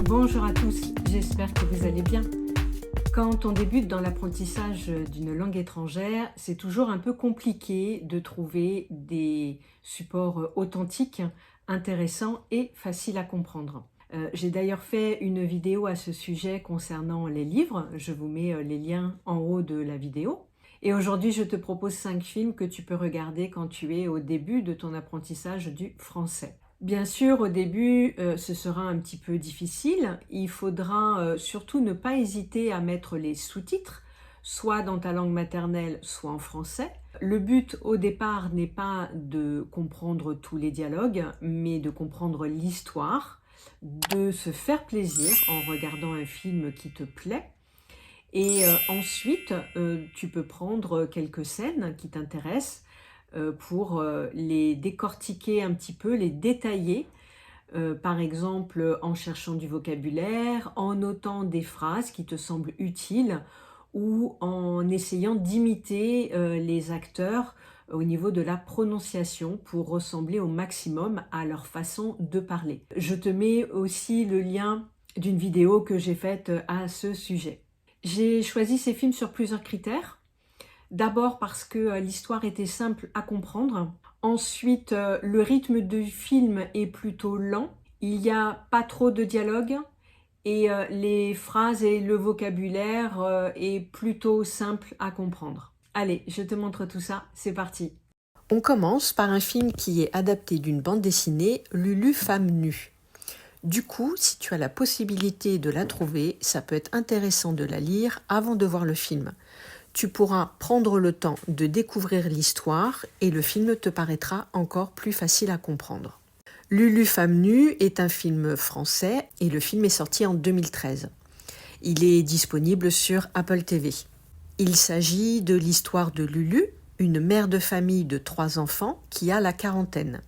Bonjour à tous, j'espère que vous allez bien. Quand on débute dans l'apprentissage d'une langue étrangère, c'est toujours un peu compliqué de trouver des supports authentiques, intéressants et faciles à comprendre. J'ai d'ailleurs fait une vidéo à ce sujet concernant les livres, je vous mets les liens en haut de la vidéo. Et aujourd'hui, je te propose 5 films que tu peux regarder quand tu es au début de ton apprentissage du français. Bien sûr, au début, ce sera un petit peu difficile. Il faudra surtout ne pas hésiter à mettre les sous-titres, soit dans ta langue maternelle, soit en français. Le but au départ n'est pas de comprendre tous les dialogues, mais de comprendre l'histoire, de se faire plaisir en regardant un film qui te plaît. Et ensuite, tu peux prendre quelques scènes qui t'intéressent pour les décortiquer un petit peu, les détailler, par exemple en cherchant du vocabulaire, en notant des phrases qui te semblent utiles ou en essayant d'imiter les acteurs au niveau de la prononciation pour ressembler au maximum à leur façon de parler. Je te mets aussi le lien d'une vidéo que j'ai faite à ce sujet. J'ai choisi ces films sur plusieurs critères. D'abord parce que l'histoire était simple à comprendre. Ensuite, le rythme du film est plutôt lent. Il n'y a pas trop de dialogue et les phrases et le vocabulaire est plutôt simple à comprendre. Allez, je te montre tout ça, c'est parti. On commence par un film qui est adapté d'une bande dessinée, Lulu femme nue. Du coup, si tu as la possibilité de la trouver, ça peut être intéressant de la lire avant de voir le film. Tu pourras prendre le temps de découvrir l'histoire et le film te paraîtra encore plus facile à comprendre. Lulu femme nue est un film français et le film est sorti en 2013. Il est disponible sur Apple TV. Il s'agit de l'histoire de Lulu, une mère de famille de 3 enfants qui a la quarantaine.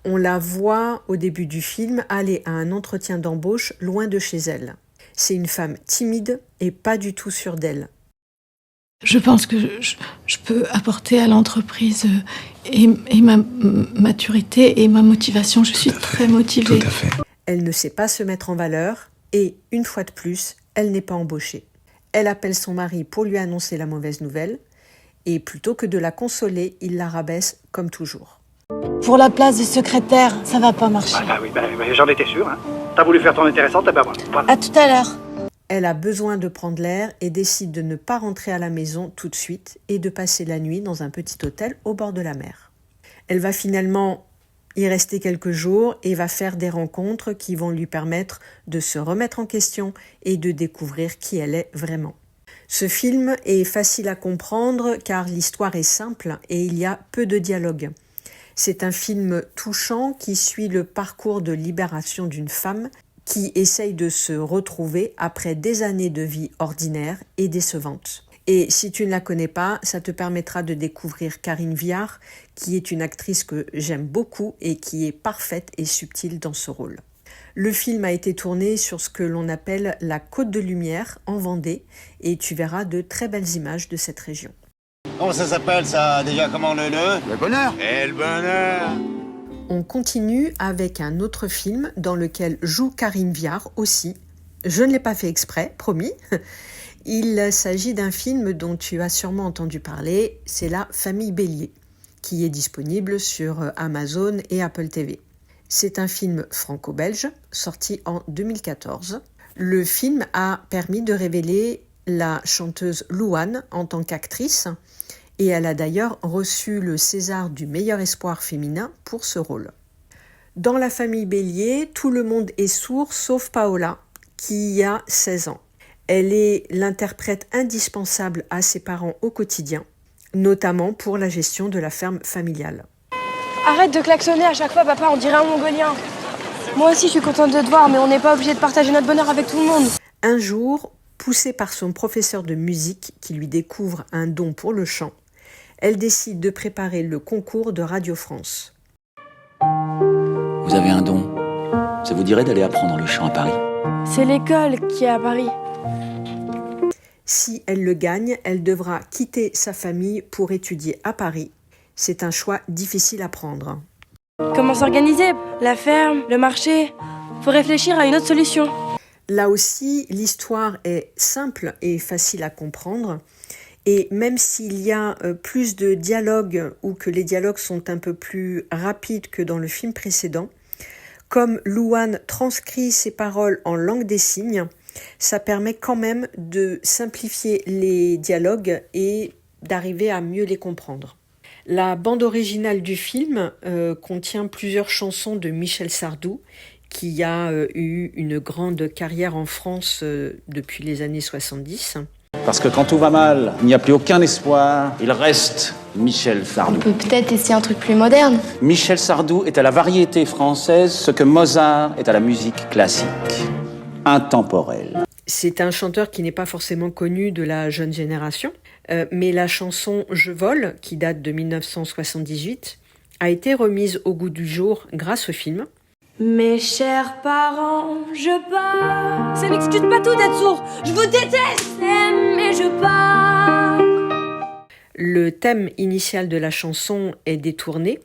On la voit au début du film aller à un entretien d'embauche loin de chez elle. C'est une femme timide et pas du tout sûre d'elle. Je pense que je peux apporter à l'entreprise et ma maturité et ma motivation. Je suis très motivée. Tout à fait. Elle ne sait pas se mettre en valeur et, une fois de plus, elle n'est pas embauchée. Elle appelle son mari pour lui annoncer la mauvaise nouvelle et plutôt que de la consoler, il la rabaisse comme toujours. Pour la place de secrétaire, ça va pas marcher. Oui, j'en étais sûr. Hein. T'as voulu faire ton intéressante, et ben voilà. À tout à l'heure. Elle a besoin de prendre l'air et décide de ne pas rentrer à la maison tout de suite et de passer la nuit dans un petit hôtel au bord de la mer. Elle va finalement y rester quelques jours et va faire des rencontres qui vont lui permettre de se remettre en question et de découvrir qui elle est vraiment. Ce film est facile à comprendre car l'histoire est simple et il y a peu de dialogue. C'est un film touchant qui suit le parcours de libération d'une femme qui essaye de se retrouver après des années de vie ordinaire et décevante. Et si tu ne la connais pas, ça te permettra de découvrir Karine Viard, qui est une actrice que j'aime beaucoup et qui est parfaite et subtile dans ce rôle. Le film a été tourné sur ce que l'on appelle la Côte de Lumière en Vendée et tu verras de très belles images de cette région. Comment ça s'appelle ça déjà, comment le bonheur. Et le bonheur. On continue avec un autre film dans lequel joue Karine Viard aussi. Je ne l'ai pas fait exprès, promis. Il s'agit d'un film dont tu as sûrement entendu parler, c'est La Famille Bélier, qui est disponible sur Amazon et Apple TV. C'est un film franco-belge, sorti en 2014. Le film a permis de révéler la chanteuse Louane en tant qu'actrice, et elle a d'ailleurs reçu le César du meilleur espoir féminin pour ce rôle. Dans La Famille Bélier, tout le monde est sourd sauf Paola, qui a 16 ans. Elle est l'interprète indispensable à ses parents au quotidien, notamment pour la gestion de la ferme familiale. Arrête de klaxonner à chaque fois, papa, on dirait un Mongolien. Moi aussi, je suis contente de te voir, mais on n'est pas obligé de partager notre bonheur avec tout le monde. Un jour, poussée par son professeur de musique qui lui découvre un don pour le chant, elle décide de préparer le concours de Radio France. Vous avez un don. Ça vous dirait d'aller apprendre le chant à Paris? C'est l'école qui est à Paris. Si elle le gagne, elle devra quitter sa famille pour étudier à Paris. C'est un choix difficile à prendre. Comment s'organiser? La ferme, le marché. Faut réfléchir à une autre solution. Là aussi, l'histoire est simple et facile à comprendre. Et même s'il y a plus de dialogues ou que les dialogues sont un peu plus rapides que dans le film précédent, comme Louane transcrit ses paroles en langue des signes, ça permet quand même de simplifier les dialogues et d'arriver à mieux les comprendre. La bande originale du film contient plusieurs chansons de Michel Sardou, qui a eu une grande carrière en France depuis les années 70. Parce que quand tout va mal, il n'y a plus aucun espoir, il reste Michel On Sardou. peut peut-être essayer un truc plus moderne. Michel Sardou est à la variété française ce que Mozart est à la musique classique. Intemporel. C'est un chanteur qui n'est pas forcément connu de la jeune génération, mais la chanson « Je vole », qui date de 1978, a été remise au goût du jour grâce au film. Mes chers parents, je pars. Ça m'excuse pas tout d'être sourd. Je vous déteste, mais je pars. Le thème initial de la chanson est détourné,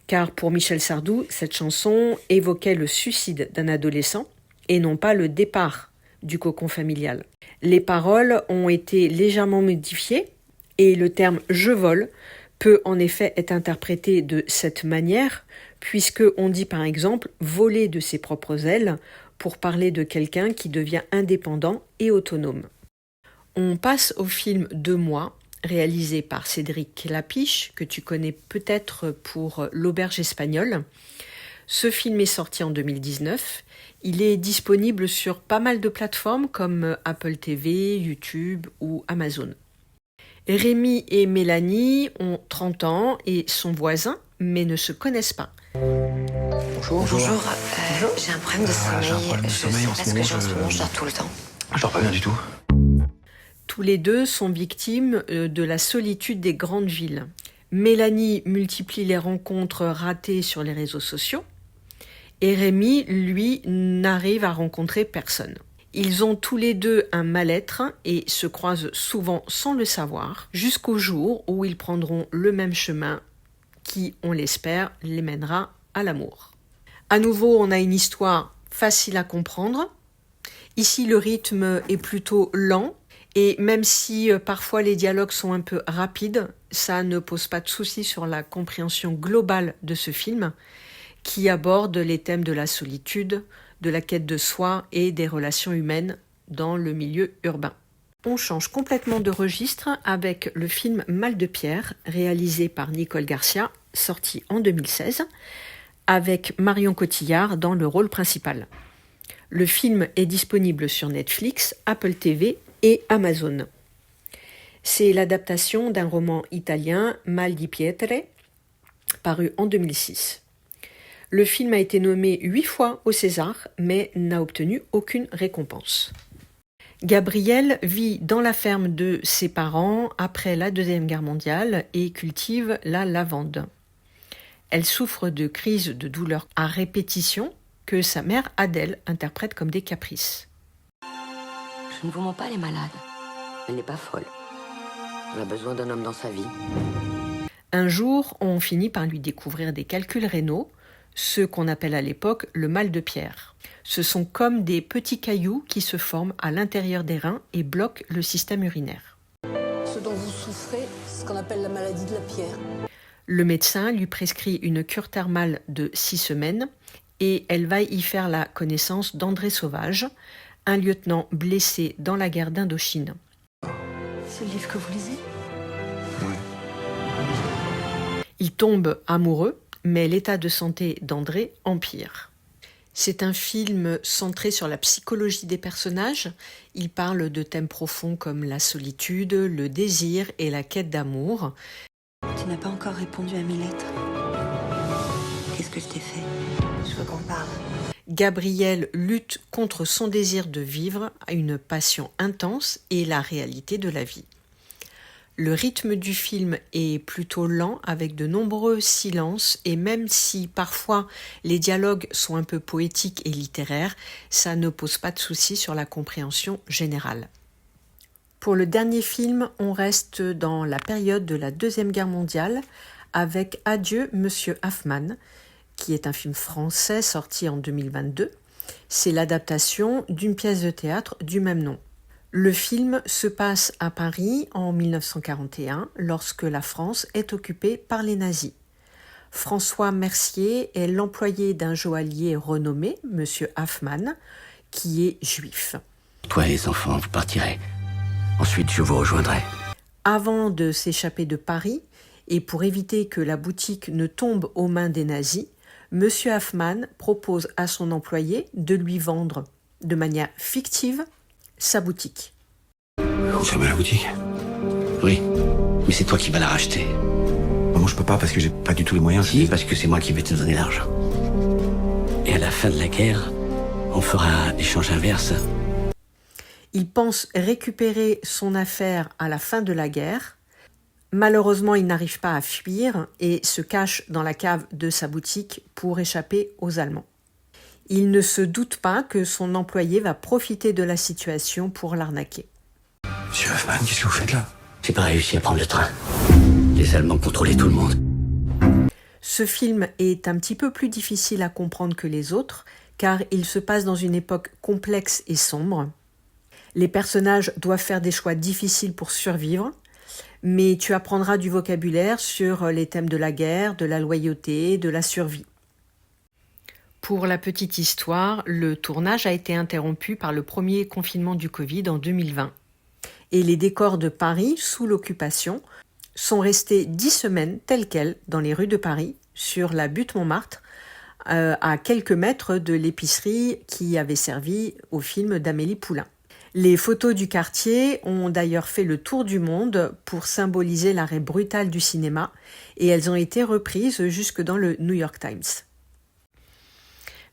car pour Michel Sardou, cette chanson évoquait le suicide d'un adolescent et non pas le départ du cocon familial. Les paroles ont été légèrement modifiées et le terme « je vole » peut en effet être interprété de cette manière, puisque on dit par exemple « voler de ses propres ailes » pour parler de quelqu'un qui devient indépendant et autonome. On passe au film « 2 mois », réalisé par Cédric Lapiche, que tu connais peut-être pour L'Auberge espagnole. Ce film est sorti en 2019. Il est disponible sur pas mal de plateformes comme Apple TV, YouTube ou Amazon. Rémi et Mélanie ont 30 ans et sont voisins, mais ne se connaissent pas. Bonjour. J'ai un problème de sommeil. J'ai un problème de sommeil en ce moment. Je dors tout le temps. Je dors pas bien du tout. Tous les deux sont victimes de la solitude des grandes villes. Mélanie multiplie les rencontres ratées sur les réseaux sociaux et Rémi, lui, n'arrive à rencontrer personne. Ils ont tous les deux un mal-être et se croisent souvent sans le savoir, jusqu'au jour où ils prendront le même chemin qui, on l'espère, les mènera à l'amour. À nouveau, on a une histoire facile à comprendre. Ici, le rythme est plutôt lent et même si parfois les dialogues sont un peu rapides, ça ne pose pas de souci sur la compréhension globale de ce film qui aborde les thèmes de la solitude, de la quête de soi et des relations humaines dans le milieu urbain. On change complètement de registre avec le film Mal de Pierre, réalisé par Nicole Garcia, sorti en 2016, avec Marion Cotillard dans le rôle principal. Le film est disponible sur Netflix, Apple TV et Amazon. C'est l'adaptation d'un roman italien, Mal di Pietre, paru en 2006. Le film a été nommé 8 fois au César, mais n'a obtenu aucune récompense. Gabrielle vit dans la ferme de ses parents après la Deuxième Guerre mondiale et cultive la lavande. Elle souffre de crises de douleur à répétition que sa mère Adèle interprète comme des caprices. Je ne vous mens pas, elle est malade. Elle n'est pas folle. Elle a besoin d'un homme dans sa vie. Un jour, on finit par lui découvrir des calculs rénaux, ce qu'on appelle à l'époque le mal de pierre. Ce sont comme des petits cailloux qui se forment à l'intérieur des reins et bloquent le système urinaire. Ce dont vous souffrez, c'est ce qu'on appelle la maladie de la pierre. Le médecin lui prescrit une cure thermale de 6 semaines et elle va y faire la connaissance d'André Sauvage, un lieutenant blessé dans la guerre d'Indochine. C'est le livre que vous lisez ? Oui. Ils tombent amoureux, mais l'état de santé d'André empire. C'est un film centré sur la psychologie des personnages. Il parle de thèmes profonds comme la solitude, le désir et la quête d'amour. Tu n'as pas encore répondu à mes lettres. Qu'est-ce que je t'ai fait ? Je veux qu'on parle. Gabrielle lutte contre son désir de vivre, une passion intense et la réalité de la vie. Le rythme du film est plutôt lent avec de nombreux silences et même si parfois les dialogues sont un peu poétiques et littéraires, ça ne pose pas de souci sur la compréhension générale. Pour le dernier film, on reste dans la période de la Deuxième Guerre mondiale avec Adieu Monsieur Hoffman, qui est un film français sorti en 2022 C'est l'adaptation d'une pièce de théâtre du même nom. Le film se passe à Paris en 1941, lorsque la France est occupée par les nazis. François Mercier est l'employé d'un joaillier renommé, Monsieur Hoffmann, qui est juif. Toi et les enfants, vous partirez. Ensuite, je vous rejoindrai. Avant de s'échapper de Paris, et pour éviter que la boutique ne tombe aux mains des nazis, Monsieur Hoffmann propose à son employé de lui vendre, de manière fictive, sa boutique. Vous fermez la boutique? Oui, mais c'est toi qui vas la racheter. Moi, je peux pas parce que j'ai pas du tout les moyens. Si, parce que c'est moi qui vais te donner l'argent. Et à la fin de la guerre, on fera l'échange inverse. Il pense récupérer son affaire à la fin de la guerre. Malheureusement, il n'arrive pas à fuir et se cache dans la cave de sa boutique pour échapper aux Allemands. Il ne se doute pas que son employé va profiter de la situation pour l'arnaquer. Monsieur Hoffmann, qu'est-ce que vous faites là? J'ai pas réussi à prendre le train. Les Allemands contrôlaient tout le monde. Ce film est un petit peu plus difficile à comprendre que les autres, car il se passe dans une époque complexe et sombre. Les personnages doivent faire des choix difficiles pour survivre, mais tu apprendras du vocabulaire sur les thèmes de la guerre, de la loyauté, de la survie. Pour la petite histoire, le tournage a été interrompu par le premier confinement du Covid en 2020. Et les décors de Paris, sous l'occupation, sont restés 10 semaines tels quels dans les rues de Paris, sur la butte Montmartre, à quelques mètres de l'épicerie qui avait servi au film d'Amélie Poulain. Les photos du quartier ont d'ailleurs fait le tour du monde pour symboliser l'arrêt brutal du cinéma et elles ont été reprises jusque dans le New York Times.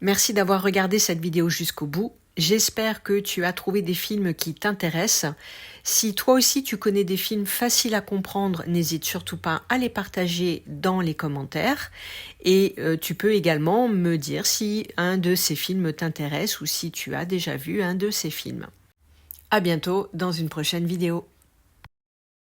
Merci d'avoir regardé cette vidéo jusqu'au bout. J'espère que tu as trouvé des films qui t'intéressent. Si toi aussi tu connais des films faciles à comprendre, n'hésite surtout pas à les partager dans les commentaires. Et tu peux également me dire si un de ces films t'intéresse ou si tu as déjà vu un de ces films. À bientôt dans une prochaine vidéo.